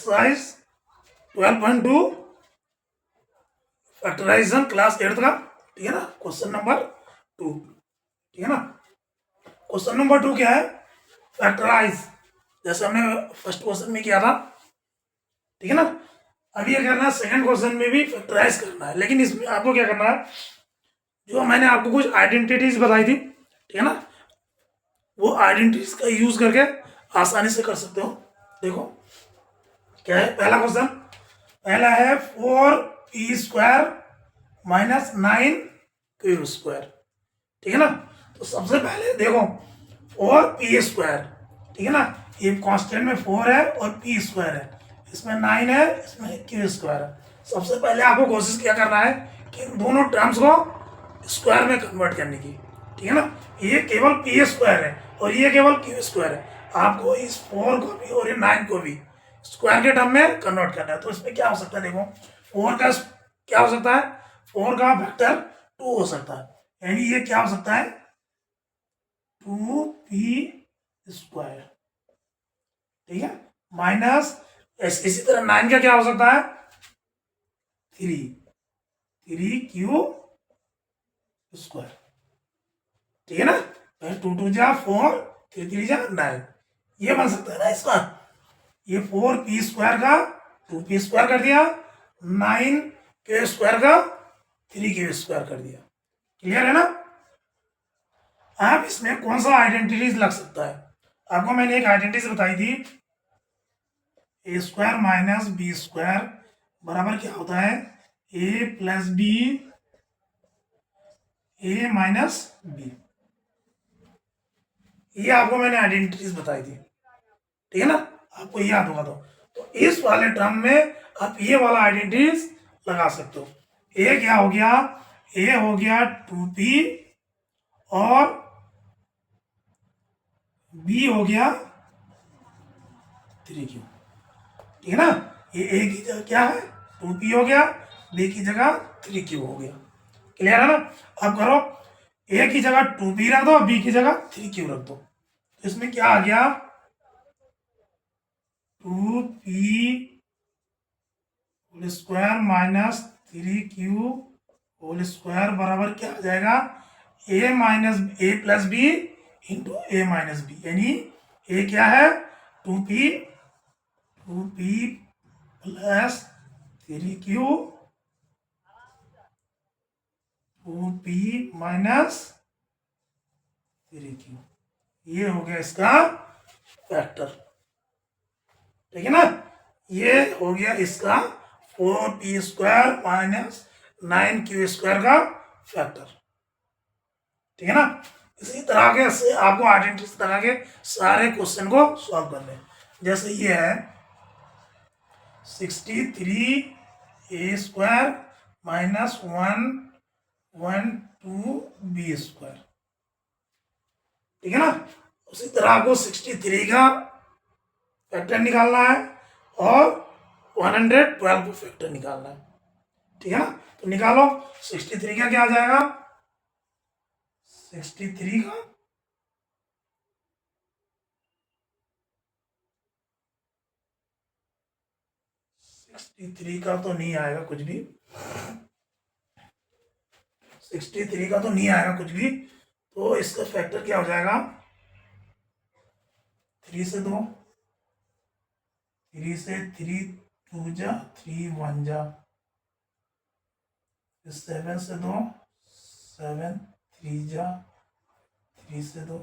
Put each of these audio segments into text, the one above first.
Exercise 12.2 factorisation class 8 का, ठीक है ना। क्वेश्चन नंबर 2, ठीक है ना। क्वेश्चन नंबर 2 क्या है? फैक्टराइज, जैसे हमने फर्स्ट क्वेश्चन में किया था, ठीक है ना। अब ये करना है सेकंड क्वेश्चन में भी फैक्टराइज करना है, लेकिन इसमें आपको क्या करना है, जो मैंने आपको कुछ आइडेंटिटीज बताई थी, ठीक है ना, वो आइडेंटिटीज का यूज करके आसानी से कर सकते हो। देखो क्या है पहला क्वेश्चन, पहला है 4p² माइनस 9q², ठीक है ना। तो सबसे पहले देखो 4p², ठीक है ना, ये कांस्टेंट में 4 है और p² है, इसमें 9 है, इसमें q² है। सबसे पहले आपको कोशिश क्या करना है कि इन दोनों टर्म्स को स्क्वायर में कन्वर्ट करने की, ठीक है ना। ये केवल p² है और ये केवल q² है, आपको इस 4 को भी और ये 9 को भी स्क्वायर के टर्म में कन्वर्ट करना है। तो इसमें क्या हो सकता है, देखो 4 का क्या हो सकता है, 4 का फैक्टर 2 हो सकता है, यानी ये क्या हो सकता है 2p², ठीक है, माइनस इसी तरह 9 का क्या हो सकता है 3q², ठीक है ना। 2 जा 4, 3 जा 9, ये बन सकता है ना इसका। ये 4p² का 2p² कर दिया, 9q² का 3q² कर दिया। क्लियर है ना। अब इसमें कौन सा आइडेंटिटीज लग सकता है, आपको मैंने एक आइडेंटिटी बताई थी, a² माइनस b² बराबर क्या होता है a plus b, a minus b। ये आपको मैंने आइडेंटिटीज बताई थी, ठीक है ना, आपको याद होगा। तो इस वाले टर्म में आप ये वाला आइडेंटिटीज लगा सकते हो। ए क्या हो गया, ए हो गया 2p और b हो गया 3q, ठीक है ना। ये ए की जगह क्या है 2p हो गया, b की जगह 3q हो गया। क्लियर है ना। अब करो ए की जगह 2p रख दो, b की जगह 3q रख दो, तो इसमें क्या आ गया 2p² माइनस 3q² बराबर क्या आ जाएगा a plus b into a minus b, यानी a क्या है 2p plus 3q 2p minus 3q, ये हो गया इसका फैक्टर, ठीक है ना। ये हो गया इसका 4p² माइनस 9q² का फैक्टर, ठीक है ना। इसी तरह के से आपको आइडेंटिटी लगा के सारे क्वेश्चन को सॉल्व करने, जैसे ये है 63a² माइनस 112b², ठीक है ना। उसी तरह आपको 63 का फैक्टर निकालना है और 112 को फैक्टर निकालना है, ठीक है ना। तो निकालो 63 का क्या आ जाएगा 63 का 63 का तो नहीं आएगा कुछ भी, 63 का तो नहीं आएगा कुछ भी, तो इसका फैक्टर क्या हो जाएगा 3 से 2, 3 से 3 2 जा 3 1 जा, 7 से 2 7 3 जा 3 से 2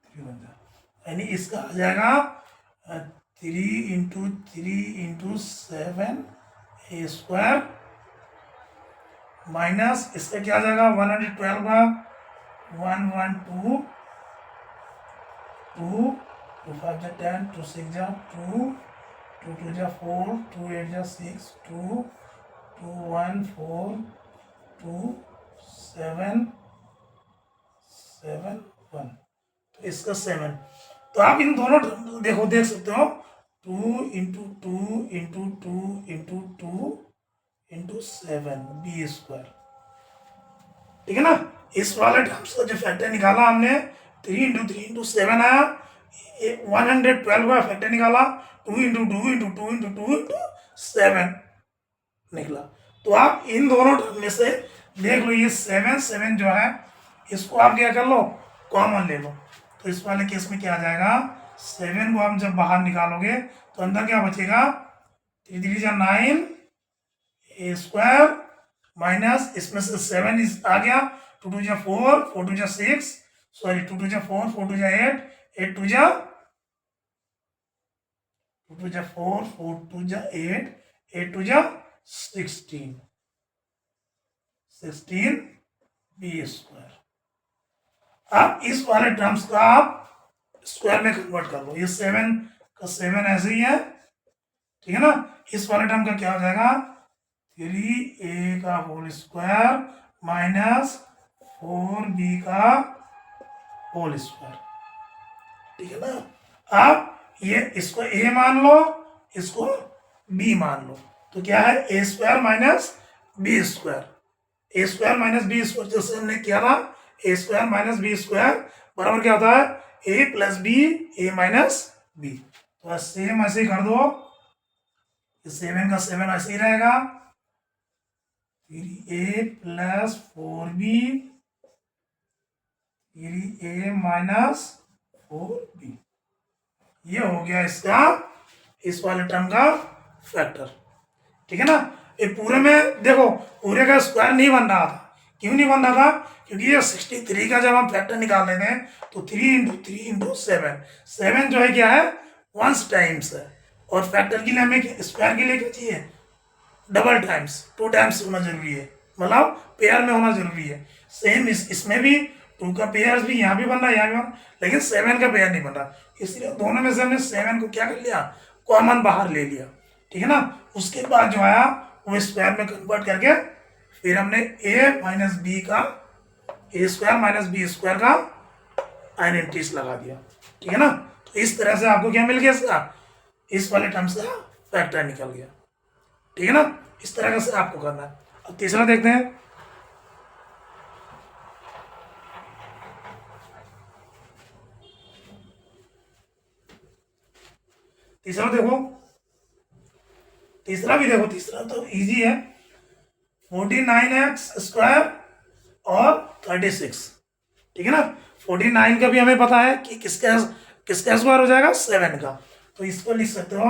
3 1 जा, यानी इसका आ जाएगा 3 इंटू 3 इंटू 7 a² माइनस इसका क्या आ जाएगा 112 का 112 2 2 5 जा 10 2 6 जा 2 2 2 जा 4 2 8 जा 6 2 2 1 4 2 7 7 1, तो इसका 7। तो आप इन दोनों देखो देख सकते हो 2 into 2 into 2 into 2 into 7 b², ठीक है ना। इस वाले टर्म्स का जो फैक्टर निकाला हमने 3 इंटू 3 इंटू 7 आया, 112 का फैक्टर निकाला 2 निकला। तो आप इन दोनों टर्म में से देख लो, ये 7 जो है इसको आप क्या कर लो, कॉमन ले लो। तो इस वाले केस में क्या आ जाएगा, 7 को आप जब बाहर निकालोगे तो अंदर क्या बचेगा, 3 3 जा 9 ए स्क्वायर माइनस इसमें से 7 आ गया, 2 2 जा 4 4 2 जा 6 सॉरी 2 2 जा 4 4 2 जा 8 8 2 जा 2 2 जा 4 4 2 जा 8 8 2 जा 16 बी स्क्वायर। अब इस वाले टर्म्स का आप स्क्वायर में कन्वर्ट कर लो, ये 7 का 7 ऐसे ही है, ठीक है ना। इस वाले टर्म का क्या हो जाएगा, 3a का होल स्क्वायर माइनस 4b का होल स्क्वायर, ठीक है ना। आप ये इसको a मान लो, इसको b मान लो, तो क्या है a square minus B square, A square minus B square जैसे हमने किया था, A square minus B square बराबर क्या होता है, A plus B A minus B. तो सेम ऐसे ही कर दो, 7 का 7 ऐसे ही रहेगा, 3a plus 4b 3a minus 4b, ये हो गया इसका इस वाले टर्म का फैक्टर, ठीक है ना। ये पूरे में देखो, पूरे का स्क्वायर नहीं बन रहा था, क्यों नहीं बन रहा था, क्योंकि ये 63 का जब हम फैक्टर निकाल रहे थे तो 3 × 3 × 7 जो है क्या है, वंस टाइम्स है, और फैक्टर के लिए हमें स्क्वायर के लिए क्या चाहिए, डबल टाइम्स 2 टाइम्स होना जरूरी है, मतलब पेयर में होना जरूरी है। सेम इसमें भी 2 का पेयर भी यहाँ भी बन रहा है, यहाँ भी बन रहा है, लेकिन 7 का पेयर नहीं बन रहा, इसलिए दोनों में से हमने 7 को क्या कर लिया, कॉमन बाहर ले लिया, ठीक है ना। उसके बाद जो आया वो स्क्वायर में कन्वर्ट करके फिर हमने a माइनस बी का ए स्क्वायर माइनस बी स्क्वायर का आइडेंटिटीज लगा दिया, ठीक है ना। तो इस तरह से आपको क्या मिल गया, इसका इस वाले टर्म से फैक्टर निकल गया, ठीक है ना। इस तरह से आपको करना है। अब तीसरा देखते हैं, तीसरा देखो, तीसरा भी देखो, तीसरा तो इजी है, 49x स्क्वायर और 36, ठीक है ना। 49 का भी हमें पता है कि किसका किसका स्क्वायर हो जाएगा, 7 का, तो इसको लिख सकते हो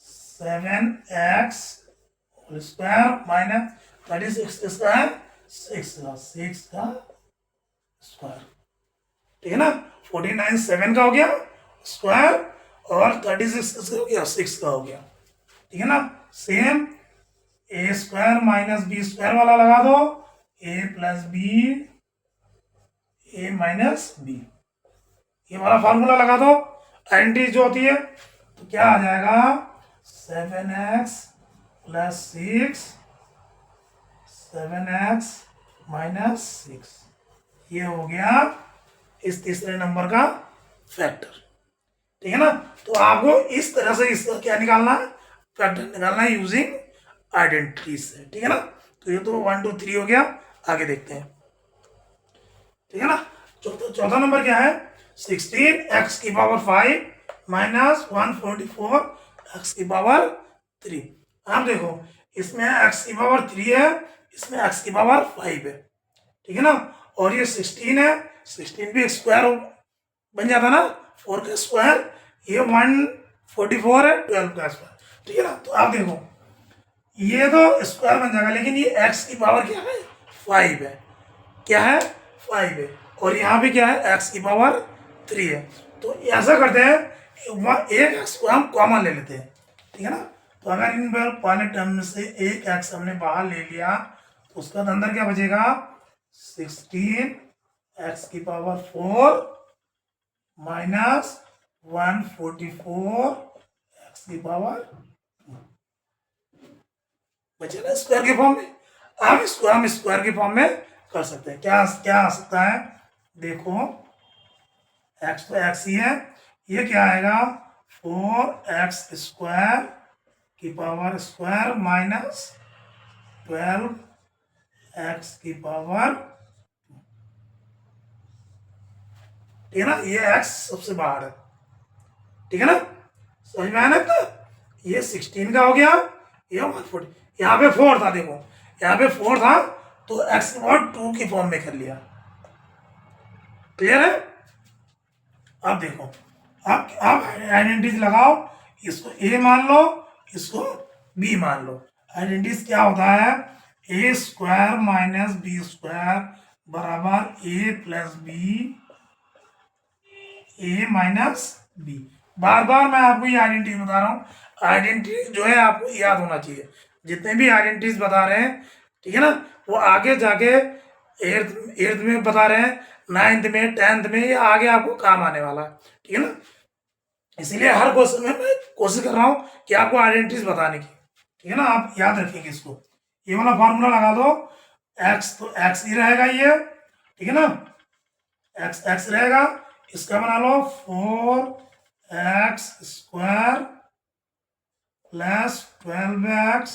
7x होल स्क्वायर माइनस 36 किसका है, 6 का स्क्वायर, ठीक है ना। 49 7 का हो गया स्क्वायर और 36 किसका हो गया, 6 का हो गया, ठीक है ना। सेम ए स्क्वायर माइनस बी स्क्वायर वाला लगा दो, ए plus B A minus B, ये वाला फॉर्मूला लगा दो, आइडेंटिटी जो होती है, तो क्या आ जाएगा 7x प्लस 6 7x माइनस 6, ये हो गया इस तीसरे नंबर का फैक्टर, ठीक है ना। तो आपको इस तरह से इसका क्या निकालना है, फैक्टर निकालना है यूजिंग आइडेंटिटीज से, ठीक है ना। तो ये तो 1 2 3 हो गया, आगे देखते हैं, ठीक है ना। चौथा नंबर क्या है, 16x की पावर 5 माइनस 144 x की पावर 3। आप देखो इसमें x की पावर 3 है, इसमें x की पावर 5 है, ठीक है ना। और ये 16 है, 16 भी स्क्वायर बन जाता ना, 4 का स्क्वायर, ये 144 है 12 का स्क्वायर, ठीक है ना। तो आप देखो ये तो स्क्वायर बन जाएगा, लेकिन ये x की पावर क्या है, 5 है, क्या है 5 है, और यहाँ भी क्या है x की पावर 3 है। तो ऐसा करते हैं, एक x को हम कॉमन ले लेते हैं, ठीक है ना। तो अगर इन पहले टर्म में से एक x हमने बाहर ले लिया तो उसका अंदर क्या बचेगा, 16x की पावर 4 माइनस 144 x की पावर बचे ना स्क्वायर के फॉर्म में। अब इसको हम स्क्वायर के फॉर्म में कर सकते हैं, क्या क्या आ सकता है, देखो x तो x ही है, ये क्या आएगा 4x स्क्वायर की पावर स्क्वायर माइनस 12x की पावर, ठीक है ना। ये x सबसे बाहर है, ठीक है ना। समझ में आया ना इतना? ये 16 का हो गया, ये 140, यहाँ पे 4 था, देखो यहाँ पे 4 था तो x की पावर 2 की फॉर्म में कर लिया। क्लियर है? अब देखो, अब आइडेंटिटीज लगाओ, इसको a मान लो, इसको b मान लो। आइडेंटिटीज क्या होता है? a square minus B square बराबर a plus B, a minus B. बार बार मैं आपको ये आइडेंटिटी बता रहा हूँ, आइडेंटिटी जो है आपको याद होना चाहिए। जितने भी आइडेंटिटीज बता रहे हैं, ठीक है ना, वो आगे जाके एट्थ में बता रहे हैं, 9th में, 10th में, ये आगे आपको काम आने वाला है, ठीक है ना। इसीलिए हर क्वेश्चन में मैं कोशिश कर रहा हूँ कि आपको आइडेंटिटीज बताने की, ठीक है ना। आप याद रखिएगा इसको, ये वाला फॉर्मूला लगा दो, एक्स तो एक्स ही रहेगा ये, ठीक है ना, एक्स एक्स रहेगा। इसका बना लो 4x square plus 12x,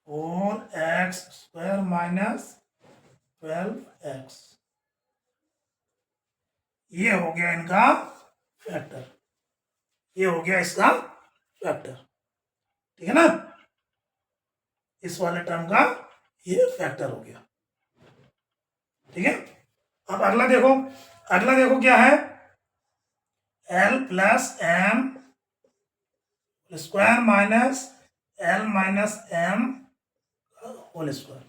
4x square minus 12x, ये हो गया इनका फैक्टर, ये हो गया इसका फैक्टर, ठीक है ना। इस वाले टर्म का ये फैक्टर हो गया, ठीक है। अब अगला देखो, अगला देखो क्या है, l plus M square minus l minus M whole square,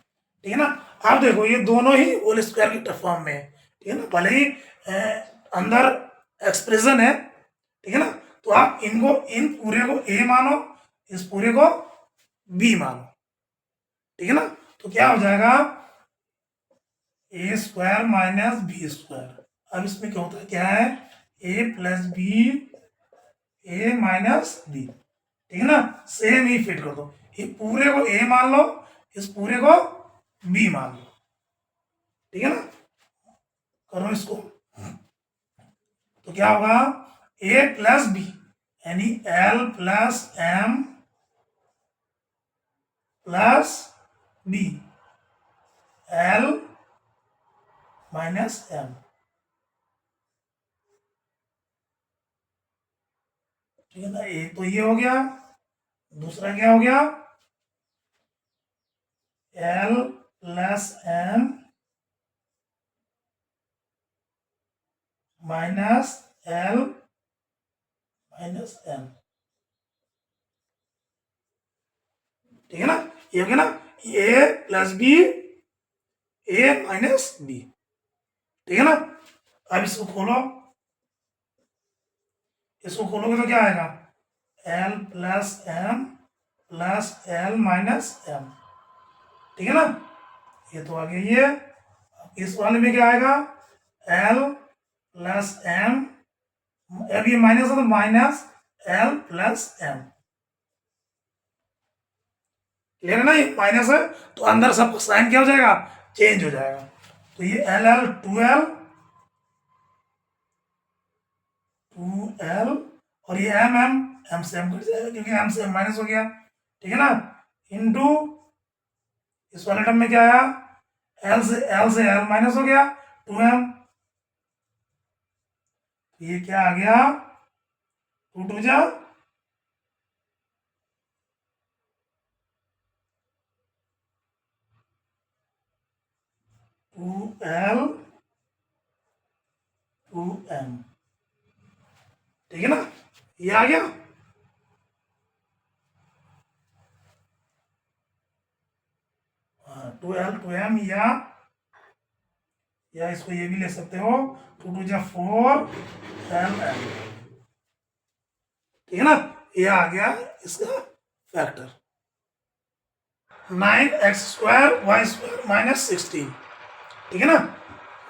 ठीक है ना। अब देखो ये दोनों ही होल स्क्वायर की फॉर्म में है, ठीक है ना, भले ही अंदर एक्सप्रेशन है, ठीक है ना। तो आप इनको, इन पूरे को a मानो, इस पूरे को b मानो, ठीक है ना। तो क्या हो जाएगा, a square minus B square. अब इसमें क्या होता है, क्या है, a plus B, a minus B, ठीक है ना। सेम ही फिट कर दो, ये पूरे को a मान लो, इस पूरे को b मान लो, ठीक है ना। करो इसको, तो क्या होगा, a प्लस बी यानी l plus M plus B, l minus M, ठीक है ना। एक तो ये हो गया, दूसरा क्या हो गया, l plus M minus l minus M, ठीक है ना। ये हो गया ना, a plus B, a minus B, ठीक है ना। अब इसको खोलो, इसको खोलोगे तो क्या आएगा, l plus M plus l minus M, ठीक है ना। ये तो आ गया ये। इस वाले में क्या आएगा, l प्लस एम, अब ये माइनस है तो minus l plus M, clear है ना। ये माइनस है तो अंदर सब साइन क्या हो जाएगा, चेंज हो जाएगा। तो ये एल एल 2l, 2l, और ये एम एम, एम से एम कट जाएगा क्योंकि एम से एम माइनस हो गया, ठीक है ना। इनटू इस वाले टर्म में क्या आया, एल से एल माइनस हो गया, 2m, ये क्या आ गया, 2 2 जा 2l 2m, ठीक है ना, ये आ गया। 2l 2m, या इसको ये भी ले सकते हो, 2 2 जा 4 l, ठीक है ना। ये आ गया इसका factor, 9x square Y square minus 16, ठीक है ना।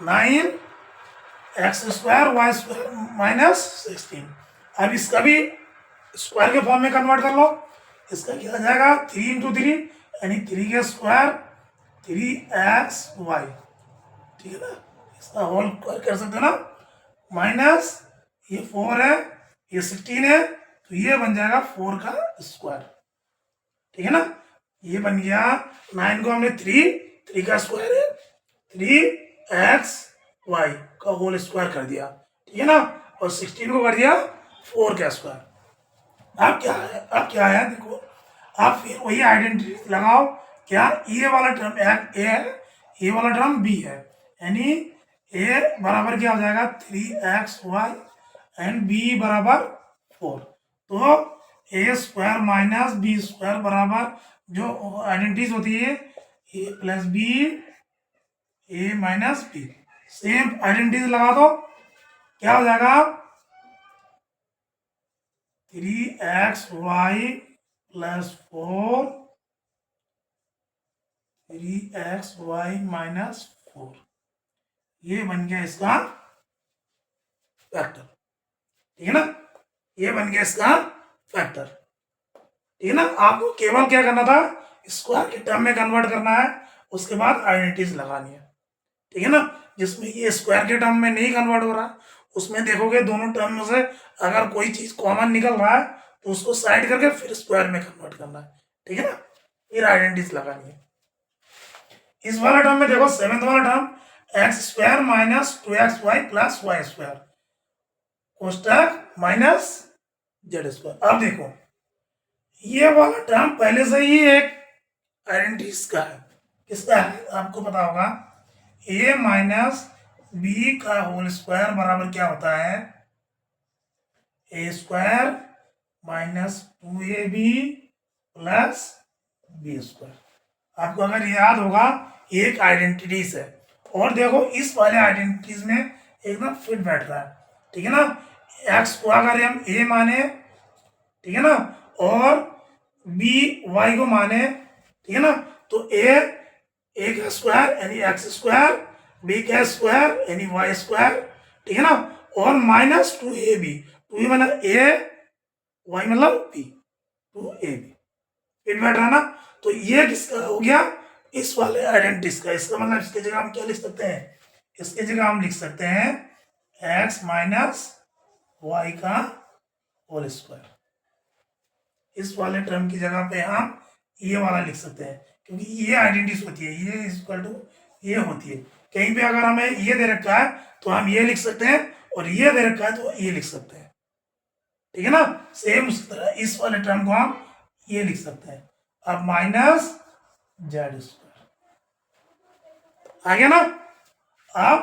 9x square Y square minus 16। अब इसका भी स्क्वायर के फॉर्म में कन्वर्ट कर लो, इसका क्या आ जाएगा, 3 इंटू 3 यानी 3 के स्क्वायर 3xy, ठीक है ना। इसका होल कर सकते हो ना, माइनस ये 4 है, ये 16 है, तो ये बन जाएगा 4 का स्क्वायर, ठीक है ना। ये बन गया, 9 को हमने 3 का स्क्वायर है 3xy का होल स्क्वायर कर दिया, ठीक है ना। और 16 को कर दिया 4 का स्क्वायर। अब क्या है देखो, आप फिर वही आइडेंटिटी लगाओ। क्या ये वाला टर्म ए है, ये वाला टर्म बी है, यानी ए बराबर क्या हो जाएगा 3xy एंड बी बराबर 4। तो ए स्क्वायर माइनस बी स्क्वायर बराबर जो आइडेंटिटीज होती है A plus B, A minus B, same identities लगा दो, क्या हो जाएगा 3xy प्लस 4 3xy माइनस 4, ये बन गया इसका फैक्टर। ठीक है ना, ये बन गया इसका फैक्टर। ठीक है ना, आपको केवल क्या करना था, स्क्वायर के टर्म में कन्वर्ट करना है, उसके बाद आइडेंटिटीज लगानी है। ठीक है ना, जिसमें ये स्क्वायर के टर्म में नहीं कन्वर्ट हो रहा, उसमें देखोगे दोनों टर्म में से अगर कोई चीज कॉमन निकल रहा है तो उसको साइड करके फिर स्क्वायर में कन्वर्ट करना है। ठीक है ना, फिर आइडेंटिटीज लगानी है। इस वाला टर्म में देखो, सेवेंथ वाला term X square minus 2xy plus Y square कोष्टक माइनस जेड स्क्वायर। अब देखो ये वाला टर्म पहले से ही एक आइडेंटिटीज का है। किसका है आपको पता होगा, ए माइनस बी का होल स्क्वायर बराबर क्या होता है, A square minus 2ab plus B square. आपको अगर याद होगा एक आइडेंटिटीज है, और देखो इस वाले आइडेंटिटीज में एकदम फिट बैठ रहा है। ठीक है ना, एक्स को अगर हम ए माने, ठीक है ना, और बी वाई को माने, ठीक है ना, तो ए का स्क्वायर यानी एक्स स्क्वायर, बी का स्क्वायर यानी वाई स्क्वायर, ठीक है ना, और माइनस 2ab, 2 मतलब ए, वाई मतलब बी, 2ab फिट बैठ रहा ना। तो ये किसका हो गया, इस वाले आइडेंटिटीज का। इसका मतलब इसकी जगह हम क्या लिख सकते हैं, इसकी जगह हम लिख सकते हैं एक्स माइनस वाई का होल स्क्वायर। इस वाले टर्म की जगह पे हम ये वाला लिख सकते हैं, क्योंकि ये आइडेंटिटीज होती है, ये इक्वल टू ये होती है। कहीं पे अगर हमें ये दे रखा है तो हम ये लिख सकते हैं, और ये दे रखा है तो ये लिख सकते हैं। ठीक है ना, सेम उसी तरह इस वाले टर्म को हम ये लिख सकते हैं। अब माइनस जेड स्क्वायर आ गया ना। अब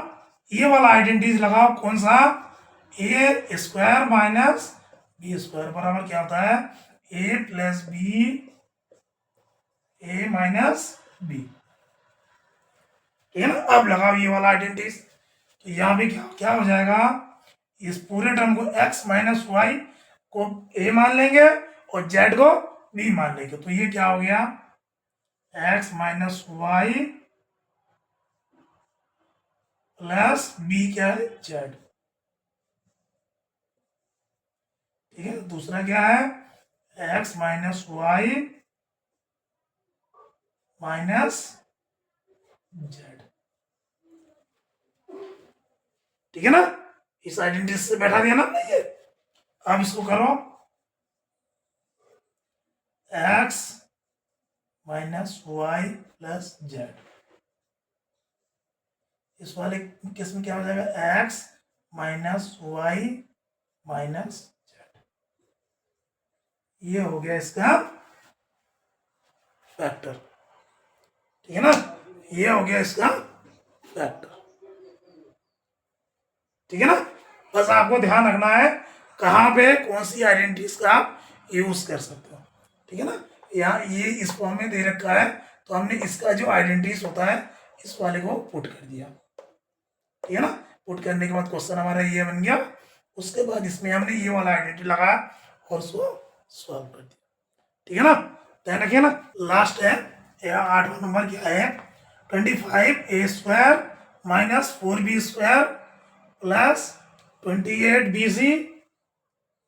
ये वाला आइडेंटिटीज लगाओ, कौन सा, ए स्क्वायर माइनस बी स्क्वायर बराबर क्या होता है, A plus B, A minus B. ठीक है ना, अब लगाओ ये वाला आइडेंटिटीज, तो यहां भी क्या क्या हो जाएगा, इस पूरे टर्म को x माइनस वाई को a मान लेंगे और z को b मान लेंगे। तो ये क्या हो गया, x minus Y plus b क्या है z। ठीक है, दूसरा क्या है, x minus Y minus z। ठीक है ना, इस आइडेंटिटी से बैठा दिया ना ये। अब इसको करो, x minus Y plus Z, इस वाले केस में क्या हो जाएगा, x minus Y minus Z. ये हो गया इसका फैक्टर। ठीक है ना, ये हो गया इसका फैक्टर। ठीक है ना, बस आपको ध्यान रखना है कहाँ पे कौन सी आइडेंटिटीज का आप यूज कर सकते हो। ठीक है ना, यहाँ ये इस फॉर्म में दे रखा है, तो हमने इसका जो आइडेंटिटीज होता है इस वाले को पुट कर दिया। ठीक है ना, पुट करने के बाद क्वेश्चन हमारा ये बन गया। उसके बाद इसमें हमने ये वाला आइडेंटिटी लगाया और उसको सॉल्व कर दिया। ठीक है ना, ध्यान रखिए ना। लास्ट है 8वां नंबर क्या है, 25a square minus 4b square plus 28bc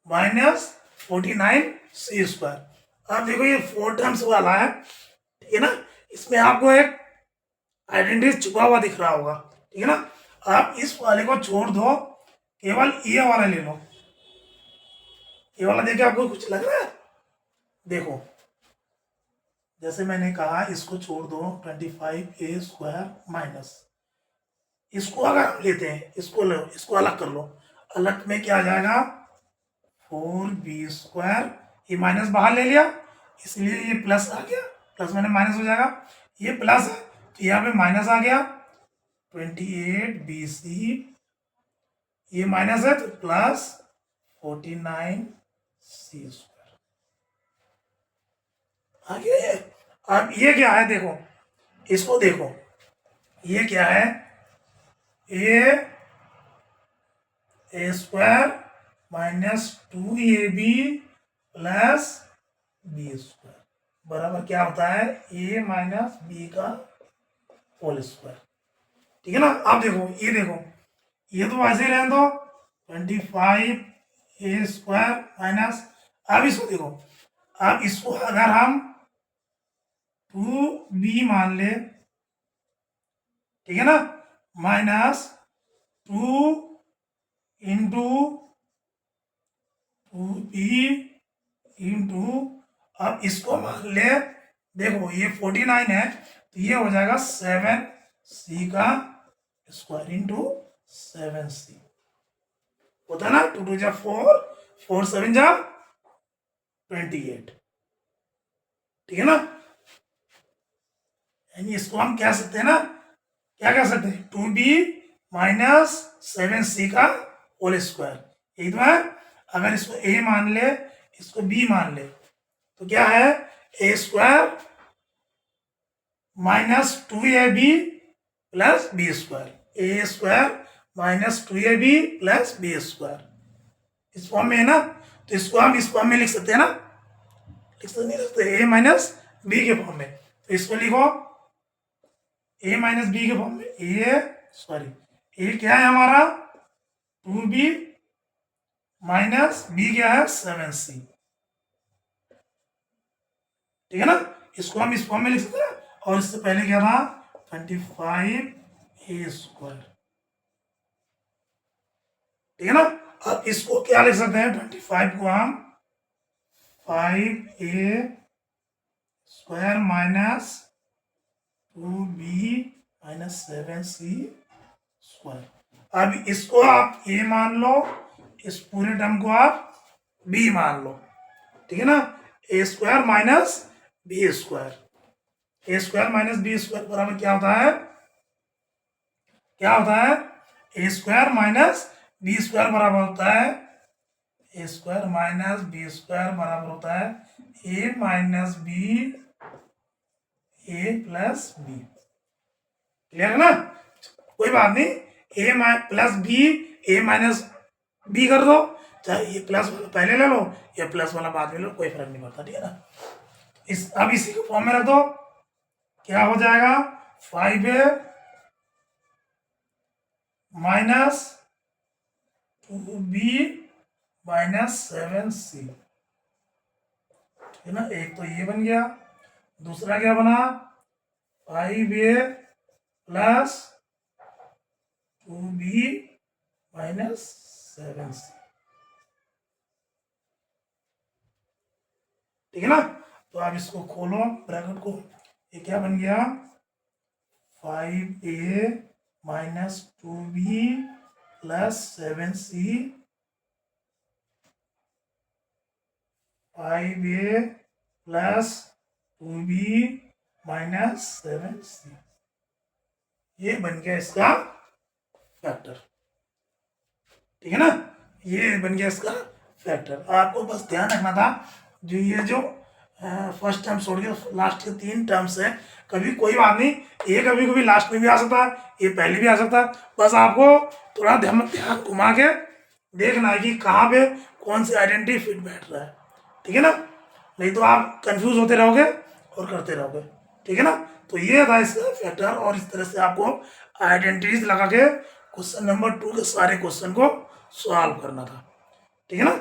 minus 49c square. अब देखो ये 4 टर्म्स वाला है। ठीक है ना, इसमें आपको एक आइडेंटिटी छुपा हुआ दिख रहा होगा। ठीक है ना, आप इस वाले को छोड़ दो, केवल ये वाला ले लो। ये वाला देखिए, आपको कुछ लग रहा है, देखो जैसे मैंने कहा इसको छोड़ दो, 25a स्क्वायर माइनस, इसको अगर हम लेते हैं, इसको लो, इसको अलग कर लो। अलग में क्या आ जाएगा 4b², ये माइनस बाहर ले लिया इसलिए ये प्लस आ गया, प्लस मैंने माइनस हो जाएगा, ये प्लस है तो यहाँ पे माइनस आ गया 28bc, ये माइनस है तो प्लस 49c²। आ गया ये। अब ये क्या है देखो, इसको देखो, ये क्या है, a² minus 2ab plus b² बराबर क्या होता है a माइनस b का होल स्क्वायर। ठीक है ना। अब देखो ये तो वैसे ही रहने दो 25a² माइनस, अब इसको देखो, अब इसको अगर हम 2b मान ले, ठीक है ना, माइनस 2 इंटू 2b इंटू, अब इसको मान ले, देखो ये 49 है तो ये हो जाएगा 7c का स्क्वायर इंटू 7c, होता है ना, 2 2 जा 4, 4 7 जा 28। ठीक है ना। यानी इसको हम कह सकते हैं ना, क्या कह सकते हैं 2b माइनस 7c का होल स्क्वायर, यही तो है। अगर इसको a मान ले, इसको b मान ले तो क्या है a² minus 2ab plus b², a² minus 2ab plus b², इस फॉर्म में है ना, तो इसको हम इस फॉर्म में लिख सकते हैं ना, लिख सकते नहीं लिखते, a माइनस b के फॉर्म में, तो इसको लिखो a माइनस b के फॉर्म में, a क्या है हमारा 2b माइनस b क्या है 7c। ठीक है ना, इसको हम इस फॉर्म में लिख सकते हैं, और इससे पहले क्या था 25a²। ठीक है ना। अब इसको क्या लिख सकते हैं 25 को हम 5a² minus 2b minus 7c²। अब इसको आप a मान लो, इस पूरे टर्म को आप b मान लो। ठीक है ना, a² minus b², a² minus b² बराबर क्या होता है, a² माइनस b² बराबर होता है, a² माइनस b² बराबर होता है a minus b a plus b। Clear है ना, कोई बात नहीं, a plus b a minus b कर दो, चाहे ये प्लस वाला पहले ले लो या प्लस वाला बाद में लो, कोई फर्क नहीं पड़ता। ठीक है ना, अब इसी को फॉर्म में रख दो, क्या हो जाएगा 5a minus 2b minus 7c। है ना, एक तो ये बन गया, दूसरा क्या बना 5a plus 2b minus 7c। ठीक है ना, तो आप इसको खोलो ब्रैकेट को, ये क्या बन गया 5a minus 2b plus 7c, 5a plus 2b minus 7c, ये बन गया इसका फैक्टर। ठीक है ना, ये बन गया इसका फैक्टर। आपको बस ध्यान रखना था, जो फर्स्ट टर्म छोड़ के लास्ट के 3 टर्म्स है, कभी कोई बात नहीं, ये कभी कभी लास्ट में भी आ सकता है, ये पहले भी आ सकता है, बस आपको थोड़ा ध्यान घुमा के देखना है कि कहाँ पे कौन सी आइडेंटिटी फिट बैठ रहा है। ठीक है ना, नहीं तो आप कंफ्यूज होते रहोगे और करते रहोगे। ठीक है ना, तो ये था इसका फैक्टर, और इस तरह से आपको आइडेंटिटीज लगा के क्वेश्चन नंबर 2 के सारे क्वेश्चन को सॉल्व करना था। ठीक है ना।